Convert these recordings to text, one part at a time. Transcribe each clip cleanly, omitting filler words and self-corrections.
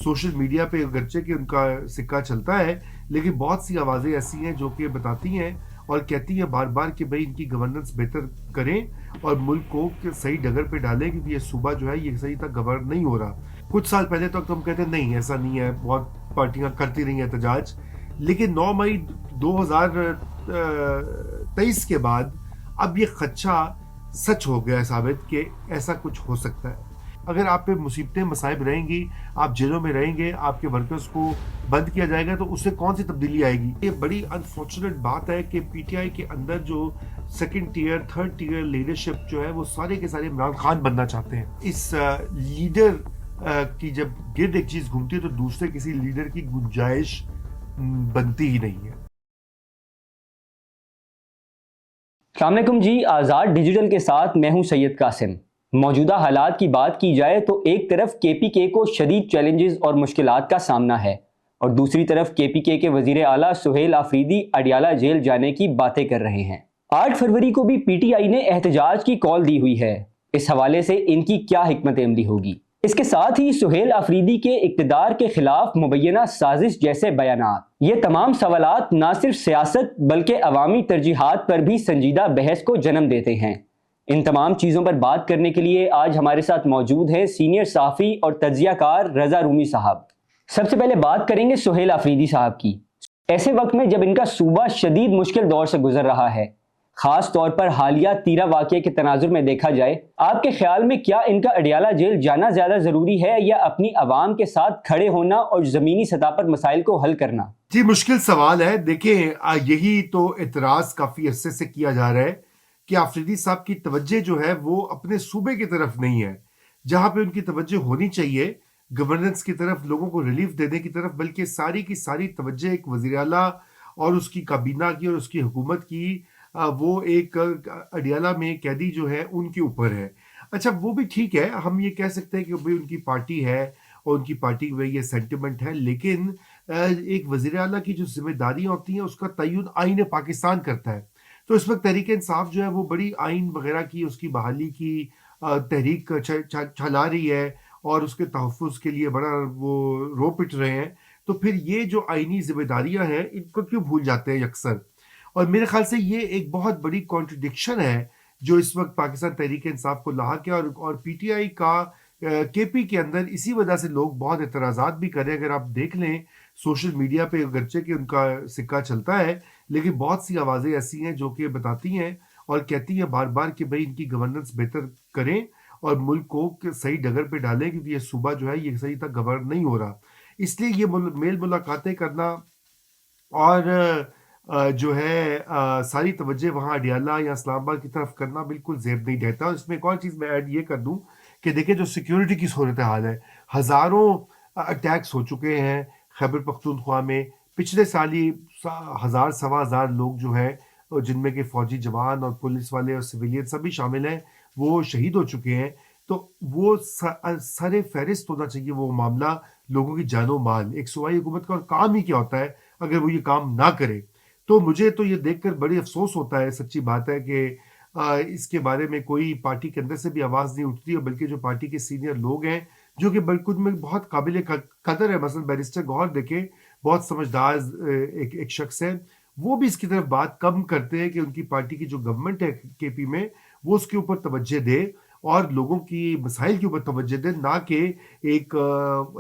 Social media पे अगरचे कि उनका सिक्का चलता है, लेकिन बहुत सी आवाज़ें ऐसी हैं जो कि बताती हैं और कहती हैं बार-बार कि भई इनकी गवर्नेंस बेहतर करें और मुल्क को सही डगर पे डालें, क्योंकि ये सूबा जो है ये सही तक गवर्न नहीं हो रहा। कुछ साल पहले तक तो हम कहते नहीं ऐसा नहीं है, बहुत पार्टियां करती रही हैं एहतजाज, लेकिन 9 मई 2023 के बाद अब ये खदशा सच हो गया है साबित कि ऐसा कुछ हो सकता है। अगर आप पे मुसीबतें मसाइब रहेंगी, आप जेलों में रहेंगे, आपके वर्कर्स को बंद किया जाएगा, तो उससे कौन सी तब्दीली आएगी? ये बड़ी अनफॉर्चुनेट बात है कि पीटीआई के अंदर जो second tier, third tier leadership जो है वो सारे के सारे इमरान खान बनना चाहते हैं। इस लीडर की जब गिर्द एक चीज घूमती है तो दूसरे किसी लीडर की गुंजाइश बनती ही नहीं है। अस्सलाम वालेकुम जी। आज़ाद डिजिटल के साथ मैं हूं सैयद कासिम। मौजूदा हालात की बात की जाए तो एक तरफ केपीके को शदीद चैलेंजेस और मुश्किलात का सामना है और दूसरी तरफ केपीके के वजीर आला सुहेल आफरीदी अडियाला जेल जाने की बातें कर रहे हैं। 8 फरवरी को भी पीटीआई ने एहतजाज की कॉल दी हुई है। इस हवाले से इनकी क्या हिकमत अमली होगी? इसके साथ ही सुहेल आफरीदी के इक़्तिदार के खिलाफ मुबैना साजिश जैसे बयानात, ये तमाम सवालात न सिर्फ सियासत बल्कि अवामी तरजीहात पर भी संजीदा बहस को जन्म देते हैं। इन तमाम चीज़ों पर बात करने के लिए आज हमारे साथ मौजूद हैं सीनियर सहाफ़ी और तज्ज़ियाकार रज़ा रूमी साहब। सबसे पहले बात करेंगे सुहेल आफरीदी साहब की। ऐसे वक्त में जब इनका सूबा शदीद मुश्किल दौर से गुजर रहा है, खास तौर पर हालिया तीरा वाक़े के तनाजुर में देखा जाए, आपके ख्याल में क्या इनका अडियाला जेल जाना ज़्यादा ज़रूरी है या अपनी आवाम के साथ खड़े होना और ज़मीनी सतह पर मसाइल को हल करना? जी, मुश्किल सवाल है। देखिए, यही तो एतराज़ काफ़ी अरसे से किया जा रहा है कि आफरीदी साहब की तवज्जो जो है वो अपने सूबे की तरफ नहीं है, जहाँ पे उनकी तवज्जो होनी चाहिए गवर्नेंस की तरफ, लोगों को रिलीफ देने की तरफ, बल्कि सारी की सारी तवज्जो एक वज़ीर आला और उसकी काबीना की और उसकी हुकूमत की वो एक अडियाला में कैदी जो है उनके ऊपर है। अच्छा, वो भी ठीक है, हम ये कह सकते हैं कि भाई उनकी पार्टी है और उनकी पार्टी में ये सेंटिमेंट है, लेकिन एक वज़ीर आला की जो ज़िम्मेदारियाँ होती हैं उसका तय्युन आईन पाकिस्तान करता है। तो इस वक़्त तहरीक-ए-इंसाफ जो है वो बड़ी आइन वग़ैरह की, उसकी बहाली की तहरीक चला रही है और उसके तहफ़्फ़ुज़ के लिए बड़ा वो रो पिट रहे हैं। तो फिर ये जो आइनी ज़िम्मेदारियाँ हैं, इनको क्यों भूल जाते हैं अक्सर? और मेरे ख़्याल से ये एक बहुत बड़ी कॉन्ट्रडिक्शन है, जो इस वक़्त पाकिस्तान तहरीक-ए-इंसाफ को लाहक है और पीटीआई का केपी के अंदर इसी वजह से लोग बहुत एतराज़ात भी कर रहे हैं। अगर आप देख लें सोशल मीडिया पे अगरचे कि उनका सिक्का चलता है, लेकिन बहुत सी आवाज़ें ऐसी हैं जो कि बताती हैं और कहती हैं बार-बार कि भई इनकी गवर्नेंस बेहतर करें और मुल्क को सही डगर पे डालें, क्योंकि ये सूबा जो है ये सही तक गवर्न नहीं हो रहा। इसलिए ये मेल मुलाकातें करना और जो है सारी तवज्जो वहाँ अडियाला या इस्लामाबाद की तरफ करना बिल्कुल ज़ेब नहीं देता। और इसमें एक और चीज़ मैं ऐड ये कर दूँ कि देखिए जो सिक्योरिटी की सूरत हाल है, हज़ारों अटैक्स हो चुके हैं खैबर पख्तूनख्वा में। पिछले साल ही हज़ार सवा हज़ार लोग जो हैं, जिनमें के फ़ौजी जवान और पुलिस वाले और सिविलियन सभी शामिल हैं, वो शहीद हो चुके हैं। तो वो सरे फ़हरिस्त होना चाहिए वो मामला, लोगों की जानो माल। एक सूबाई हुकूमत का और काम ही क्या होता है अगर वो ये काम ना करे? तो मुझे तो ये देखकर बड़ी अफ़सोस होता है, सच्ची बात है कि इसके बारे में कोई पार्टी के अंदर से भी आवाज़ नहीं उठती है, बल्कि जो पार्टी के सीनियर लोग हैं, जो कि बिल्कुल में बहुत काबिल कदर है, मसलन बैरिस्टर गौहर देखें, बहुत समझदार एक एक शख्स है, वो भी इसकी तरफ बात कम करते हैं कि उनकी पार्टी की जो गवर्नमेंट है केपी में, वो उसके ऊपर तवज्जो दे और लोगों की मसाइल के ऊपर तवज्जो दे, ना कि एक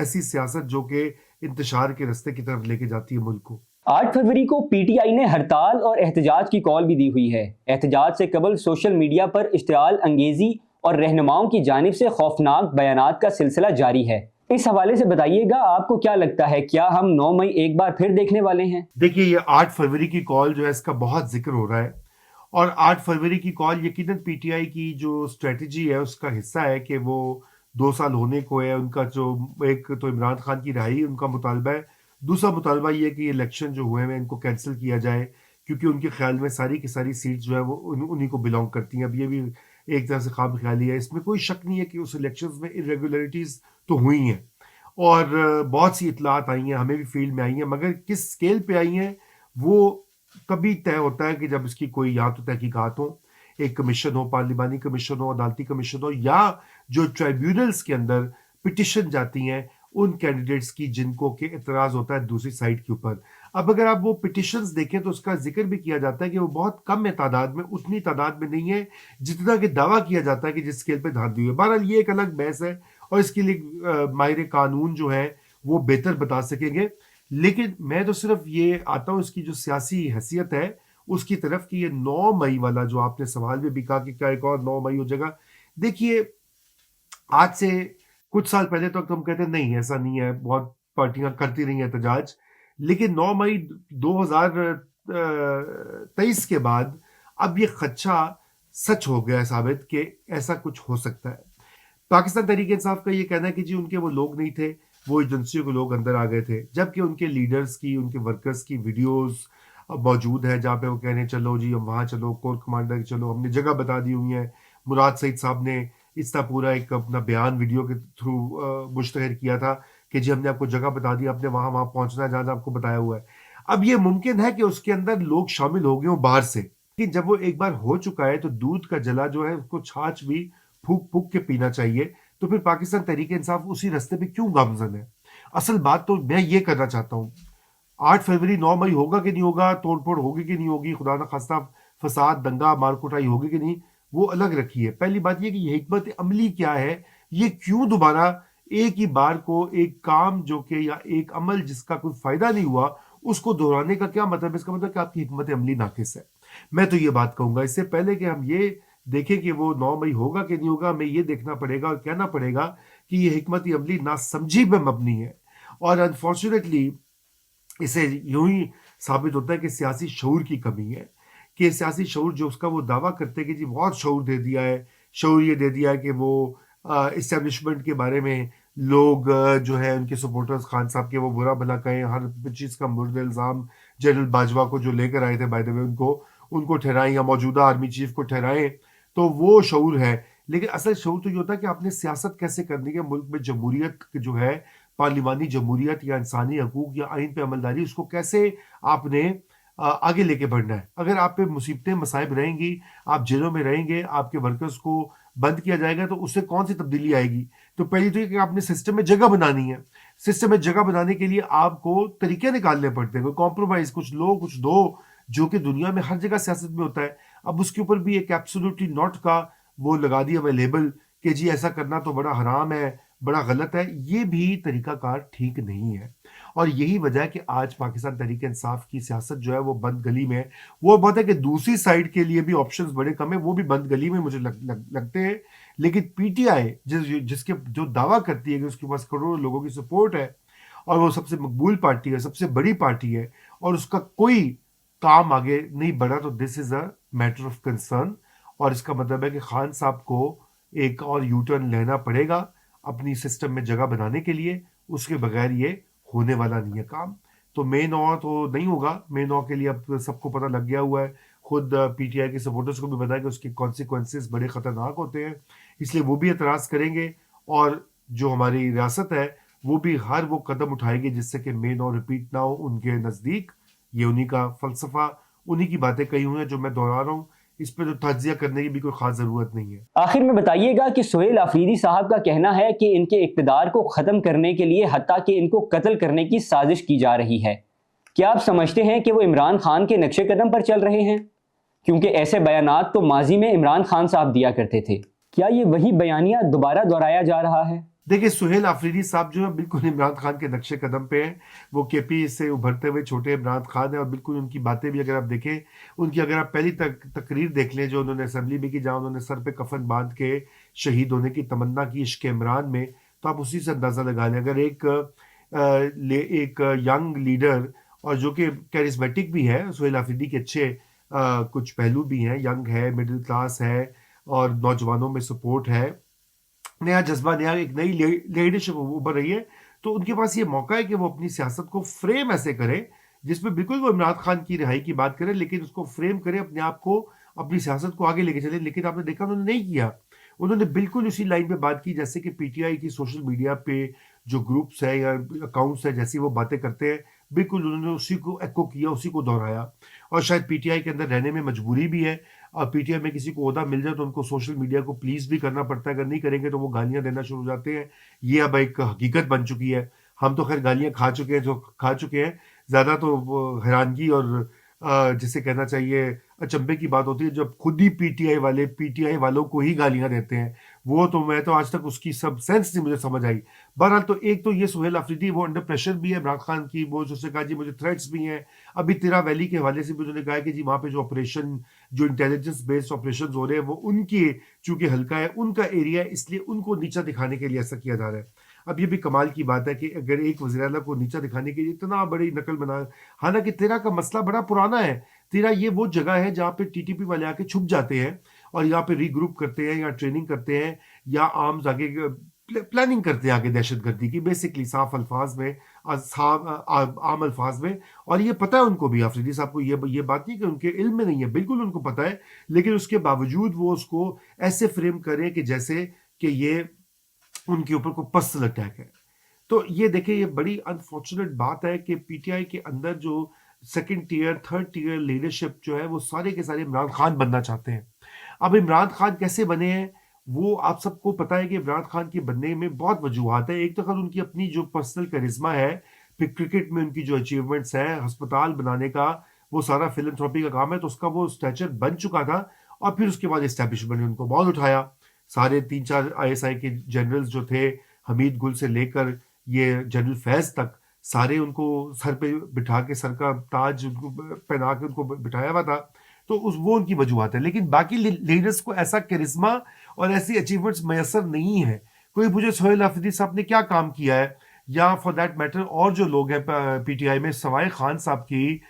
ऐसी सियासत जो कि इंतशार के रास्ते की तरफ लेके जाती है मुल्क को। 8 फरवरी को पीटीआई ने हड़ताल और एहतजाज की कॉल भी दी हुई है। एहतजाज से कबल सोशल मीडिया पर इश्तिआल अंगेजी और रहनुमाओं की जानिब से खौफनाक बयानात का सिलसिला जारी है। इस हवाले से बताइएगा, आपको क्या लगता है, क्या हम 9 मई एक बार फिर देखने वाले हैं? देखिए, ये 8 फरवरी की कॉल जो है इसका बहुत ज़िक्र हो रहा है और 8 फरवरी की कॉल यकीनन पीटीआई की जो स्ट्रैटेजी है उसका हिस्सा है कि वो 2 साल होने को है। उनका जो एक तो इमरान खान की रिहाई उनका मुतालबा है, दूसरा मुतालबा ये है कि इलेक्शन जो हुए हैं इनको कैंसिल किया जाए, क्योंकि उनके ख़्याल में सारी की सारी सीट्स जो है वो उन्हीं को बिलॉन्ग करती हैं। अब ये भी एक तरह से ख़ामख़याली है, इसमें कोई शक नहीं है कि उस इलेक्शंस में इर्रेगुलरिटीज़ तो हुई हैं और बहुत सी इत्तलात आई हैं, हमें भी फील्ड में आई हैं, मगर किस स्केल पे आई हैं वो तभी तय होता है कि जब इसकी कोई या तो तहकीकात हो, एक कमीशन हो, पार्लिमानी कमीशन हो, अदालती कमीशन हो, या जो ट्राइब्यूनल्स के अंदर पिटिशन जाती हैं उन कैंडिडेट्स की जिनको के इतराज होता है दूसरी साइड के ऊपर। अब अगर आप वो पिटिशंस देखें तो उसका जिक्र भी किया जाता है कि वो बहुत कम है तादाद में, उतनी तादाद में नहीं है जितना कि दावा किया जाता है कि जिस स्केल पे धांधली हुई है। बहरहाल ये एक अलग बहस है और इसके लिए माहिर कानून जो है वो बेहतर बता सकेंगे। लेकिन मैं तो सिर्फ ये आता हूँ इसकी जो सियासी हैसियत है उसकी तरफ कि ये 9 मई वाला जो आपने सवाल में भी कहा कि क्या एक और 9 मई हो जाएगा। देखिए, आज से कुछ साल पहले तो हम कहते नहीं ऐसा नहीं है, बहुत पार्टियां करती रही हैं एहतजाज, लेकिन 9 मई 2023 के बाद अब ये खदशा सच हो गया है साबित कि ऐसा कुछ हो सकता है। पाकिस्तान तहरीक इंसाफ का ये कहना है कि जी उनके वो लोग नहीं थे, वो एजेंसियों के लोग अंदर आ गए थे, जबकि उनके लीडर्स की, उनके वर्कर्स की वीडियोस मौजूद है जहाँ पे वो कह रहे हैं चलो जी हम वहाँ चलो, कोर कमांडर चलो, हमने जगह बता दी हुई है। मुराद सईद साहब ने इसका पूरा एक अपना बयान वीडियो के थ्रू मुश्तहर किया था कि जी हमने आपको जगह बता दी, आपने वहाँ वहाँ पहुँचना है जहाँ आपको बताया हुआ है। अब ये मुमकिन है कि उसके अंदर लोग शामिल हो गए हों बाहर से, लेकिन जब वो एक बार हो चुका है तो दूध का जला जो है उसको छाछ भी फूक फूक के पीना चाहिए। तो फिर पाकिस्तान तहरीक इंसाफ उसी रास्ते पे क्यों गामजन है? असल बात तो मैं ये करना चाहता हूँ, 8 फरवरी 9 मई होगा कि नहीं होगा, तोड़फोड़ होगी कि नहीं होगी, खुदा न खास्ता फसाद, दंगा, मारकुटाई होगी कि नहीं, वो अलग रखिए। पहली बात ये कि ये हिकमत अमली क्या है, ये क्यों दोबारा एक ही बार को एक काम जो कि या एक अमल जिसका कोई फायदा नहीं हुआ उसको दोहराने का क्या मतलब है? इसका मतलब कि आपकी हिकमत अमली नाकिस है। मैं तो ये बात कहूंगा, इससे पहले कि हम ये देखें कि वो 9 मई होगा कि नहीं होगा, हमें ये देखना पड़ेगा और कहना पड़ेगा कि ये हिकमत अमली नासमझी पे मबनी है। और अनफॉर्चुनेटली इसे यूं ही साबित होता है कि सियासी शऊर की कमी है, कि सियासी शऊर जो उसका वो दावा करते हैं कि जी बहुत शऊर दे दिया है, शऊर ये दे दिया है कि वो इस्टेब्लिशमेंट के बारे में लोग जो है उनके सपोर्टर्स खान साहब के वो बुरा भला कहें, हर चीज़ का मुर्द इल्ज़ाम जनरल बाजवा को जो लेकर आए थे बाय द वे उनको ठहराएं या मौजूदा आर्मी चीफ को ठहराएं, तो वो शऊर है। लेकिन असल शऊर तो ये होता है कि आपने सियासत कैसे करनी है, मुल्क में जमहूरियत जो है, पार्लिमानी जमहूरियत या इंसानी हकूक या आइन पे अमलदारी, उसको कैसे आपने आगे लेके बढ़ना है। अगर आप पे मुसीबतें मसाइब रहेंगी, आप जेलों में रहेंगे, आपके वर्कर्स को बंद किया जाएगा, तो उससे कौन सी तब्दीली आएगी? तो पहली तो ये कि आपने सिस्टम में जगह बनानी है। सिस्टम में जगह बनाने के लिए आपको तरीके निकालने पड़ते हैं, कोई कॉम्प्रोमाइज, कुछ लो कुछ दो, जो कि दुनिया में हर जगह सियासत में होता है। अब उसके ऊपर भी एक एब्सोल्युटली नॉट का वो लगा दिया हुआ लेबल कि जी ऐसा करना तो बड़ा हराम है, बड़ा गलत है। ये भी तरीकाकार ठीक नहीं है और यही वजह है कि आज पाकिस्तान तहरीक इंसाफ की सियासत जो है वो बंद गली में है। वो बात है कि दूसरी साइड के लिए भी ऑप्शंस बड़े कम है, वो भी बंद गली में मुझे लगते हैं। लेकिन पीटीआई जिसके जो दावा करती है कि उसके पास करोड़ों लोगों की सपोर्ट है और वो सबसे मकबूल पार्टी है, सबसे बड़ी पार्टी है, और उसका कोई काम आगे नहीं बढ़ा, तो this is a matter of concern. और इसका मतलब है कि खान साहब को एक और यू टर्न लेना पड़ेगा अपनी सिस्टम में जगह बनाने के लिए, उसके बगैर ये होने वाला नहीं है काम। तो मे 9 तो नहीं होगा, मे 9 के लिए अब सबको पता लग गया हुआ है, खुद पीटीआई के सपोर्टर्स को भी बताया कि उसके कॉन्सिक्वेंसेस बड़े खतरनाक होते हैं, इसलिए वो भी एतराज़ करेंगे और जो हमारी रियासत है वो भी हर वो कदम उठाएगी जिससे कि मे 9 रिपीट ना हो उनके नज़दीक। ये उन्हीं का फलसफा, उन्हीं की बातें कही हुई हैं जो मैं दोहरा रहा हूँ, इस पे तो तज्जिया करने की भी कोई खास ज़रूरत नहीं है। आखिर में बताइएगा कि सुहेल अफरीदी साहब का कहना है कि इनके इक़्तिदार को ख़त्म करने के लिए हत्ता कि इनको कत्ल करने की साजिश की जा रही है। क्या आप समझते हैं कि वो इमरान खान के नक्शे कदम पर चल रहे हैं? क्योंकि ऐसे बयानात तो माजी में इमरान खान साहब दिया करते थे। क्या ये वही बयानिया दोबारा दोहराया जा रहा है? देखिए, सुहेल आफरीदी साहब जो है बिल्कुल इमरान खान के नक्शे कदम पे हैं। वो केपी से उभरते हुए छोटे इमरान खान है और बिल्कुल उनकी बातें भी अगर आप देखें, उनकी अगर आप पहली तकरीर देख लें जो उन्होंने असेंबली में की, जहाँ उन्होंने सर पे कफन बांध के शहीद होने की तमन्ना की इश्क इमरान में, तो आप उसी से अंदाज़ा लगा लें। अगर एक यंग लीडर और जो कि कैरिस्मेटिक भी है, सुहेल आफरीदी के अच्छे कुछ पहलू भी हैं, यंग है, मिडिल क्लास है और नौजवानों में सपोर्ट है, नया जज्बा, नया एक नई लीडरशिप उभर रही है, तो उनके पास ये मौका है कि वो अपनी सियासत को फ्रेम ऐसे करें जिसमें बिल्कुल वो इमरान खान की रिहाई की बात करें, लेकिन उसको फ्रेम करें, अपने आप को, अपनी सियासत को आगे लेके चले। लेकिन आपने देखा उन्होंने नहीं किया, उन्होंने बिल्कुल उसी लाइन पे बात की जैसे कि पीटीआई की सोशल मीडिया पे जो ग्रुप्स है या अकाउंट्स है जैसी वो बातें करते हैं, बिल्कुल उन्होंने उसी को एको किया, उसी को दोहराया। और शायद पीटीआई के अंदर रहने में मजबूरी भी है। और पीटीआई में किसी को ओहदा मिल जाए तो उनको सोशल मीडिया को प्लीज भी करना पड़ता है, अगर नहीं करेंगे तो वो गालियां देना शुरू हो जाते हैं। ये अब एक हकीकत बन चुकी है। हम तो खैर गालियां खा चुके हैं, जो खा चुके हैं। ज्यादा तो वो हैरानगी और जिसे कहना चाहिए अचंभे की बात होती है जब खुद ही पीटीआई वाले पीटीआई वालों को ही गालियां देते हैं। वो तो मैं तो आज तक उसकी सब सेंस नहीं मुझे समझ आई। बहरहाल तो एक तो ये सुहेल अफरीदी वो अंडर प्रेशर भी है इमरान खान की, वो उसने कहा जी मुझे थ्रेट्स भी हैं। अभी तिरा वैली के हवाले से भी उन्होंने कहा कि जी वहां पे जो ऑपरेशन, जो इंटेलिजेंस बेस्ड ऑपरेशन हो रहे हैं वो उनकी, चूंकि हल्का है उनका एरिया है, इसलिए उनको नीचा दिखाने के लिए ऐसा किया जा रहा है। अब ये भी कमाल की बात है कि अगर एक वज़ीर आला को नीचा दिखाने के लिए इतना बड़ी नकल बना, हालांकि तेरा का मसला बड़ा पुराना है। तेरा ये वो जगह है जहाँ पे टीटीपी वाले आके छुप जाते हैं और यहाँ पे रीग्रुप करते हैं या ट्रेनिंग करते हैं या आर्म्स आगे प्लानिंग करते हैं आगे दहशतगर्दी की, बेसिकली साफ अल्फाज में, आम अल्फाज में। और ये पता है उनको भी, आफरीदी साहब को ये बात नहीं कि उनके इल्म में नहीं है, बिल्कुल उनको पता है। लेकिन उसके बावजूद वो उसको ऐसे फ्रेम करें कि जैसे कि ये उनके ऊपर कोई पर्सनल अटैक है। तो ये देखिए, ये बड़ी अनफॉर्चुनेट बात है कि पीटीआई के अंदर जो second tier third tier leadership जो है वो सारे के सारे इमरान खान बनना चाहते हैं। अब इमरान खान कैसे बने हैं वो आप सबको पता है कि इमरान खान के बनने में बहुत वजूहत है। एक तो खैर उनकी अपनी जो पर्सनल करिश्मा है, फिर क्रिकेट में उनकी जो अचीवमेंट्स हैं, अस्पताल बनाने का वो सारा फिलंथ्रॉपी का काम है, तो उसका वो स्टैचर बन चुका था। और फिर उसके बाद इस्टेब्लिशमेंट ने उनको बहुत उठाया। सारे 3-4 आईएसआई के जनरल्स जो थे, हमीद गुल से लेकर ये जनरल फैज तक, सारे उनको सर पे बिठा के, सर का ताज उनको पहना के उनको बिठाया हुआ था। तो उस वो उनकी वजूहत है। लेकिन बाकी लीडर्स को ऐसा करिश्मा और ऐसी अचीवमेंट्स मैसर नहीं है। कोई पूछे सोहेल अफरीदी साहब ने क्या काम किया है, या फॉर दैट मैटर और जो लोग हैं पीटीआई में सवाए खान साहब की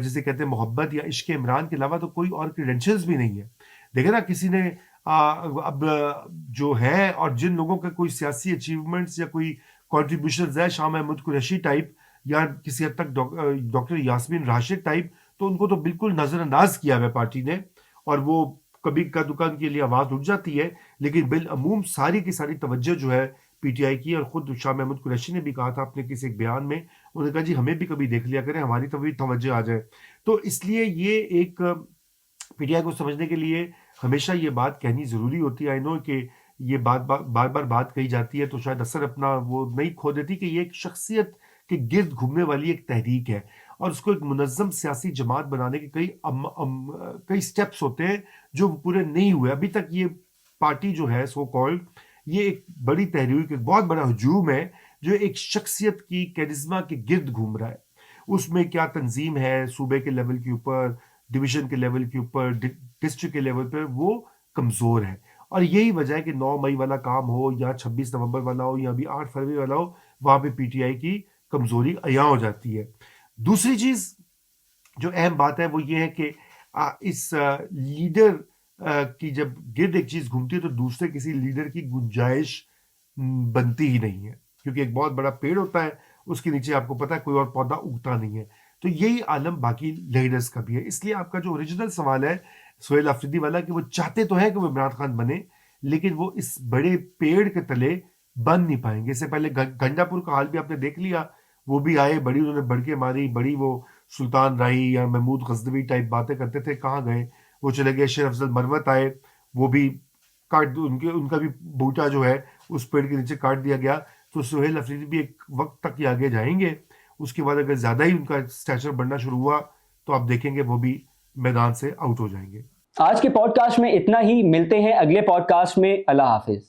जिसे कहते हैं मोहब्बत या इश्क इमरान के अलावा तो कोई और क्रेडेंशियल्स भी नहीं है। देखे ना, किसी ने अब जो है और जिन लोगों का कोई सियासी अचीवमेंट्स या कोई कॉन्ट्रीब्यूशन है, शाह महमूद कुरैशी टाइप या किसी हद तक डॉक्टर यास्मीन राशिद टाइप, तो उनको तो बिल्कुल नजरअंदाज किया है पार्टी ने। और वो कभी का दुकान के लिए आवाज उठ जाती है, लेकिन बिल अमूम सारी की सारी तवज्जो जो है पीटीआई की। और खुद शाह महमूद कुरैशी ने भी कहा था अपने किसी एक बयान में, उन्होंने कहा जी हमें भी कभी देख लिया करें, हमारी तो भी तवज्जो आ जाए। तो इसलिए ये एक पीटीआई को समझने के लिए हमेशा ये बात कहनी जरूरी होती है। आई नो कि ये बार बार बात कही जाती है तो शायद असर अपना वो नहीं खो देती कि ये एक शख्सियत के गिर्द घूमने वाली एक तहरीक है और उसको एक मुनज़्ज़म सियासी जमात बनाने के कई स्टेप्स होते हैं जो पूरे नहीं हुए अभी तक। ये पार्टी जो है सो कॉल्ड, ये एक बड़ी तहरीक, एक बहुत बड़ा हजूम है जो एक शख्सियत की करिश्मा के गिर्द घूम रहा है। उसमें क्या तंजीम है सूबे के लेवल के ऊपर, डिवीजन के लेवल के ऊपर, डिस्ट्रिक्ट के लेवल पर, वो कमजोर है। और यही वजह है कि 9 मई वाला काम हो या 26 नवंबर वाला हो या अभी 8 फरवरी वाला हो, वहां पे पीटीआई की कमजोरी अया हो जाती है। दूसरी चीज जो अहम बात है वो ये है कि इस लीडर की जब गिर्द एक चीज घूमती है तो दूसरे किसी लीडर की गुंजाइश बनती ही नहीं है, क्योंकि एक बहुत बड़ा पेड़ होता है, उसके नीचे आपको पता है कोई और पौधा उगता नहीं है। तो यही आलम बाकी लीडर्स का भी है। इसलिए आपका जो ओरिजिनल सवाल है सोहेल अफरीदी वाला, कि वो चाहते तो है कि वो इमरान खान बने, लेकिन वो इस बड़े पेड़ के तले बन नहीं पाएंगे। इससे पहले गंडापुर का हाल भी आपने देख लिया, वो भी आए, बड़ी उन्होंने बढ़के मारी, बड़ी वो सुल्तान राही या महमूद गजनवी टाइप बातें करते थे, कहाँ गए वो, चले गए। शेर अफजल मरवत आए, वो भी उनका भी बूटा जो है उस पेड़ के नीचे काट दिया गया। तो सोहेल अफरीदी भी एक वक्त तक ही आगे जाएंगे, उसके बाद अगर ज्यादा ही उनका स्टैचर बढ़ना शुरू हुआ तो आप देखेंगे वो भी मैदान से आउट हो जाएंगे। आज के पॉडकास्ट में इतना ही, मिलते हैं अगले पॉडकास्ट में। अल्लाह हाफिज।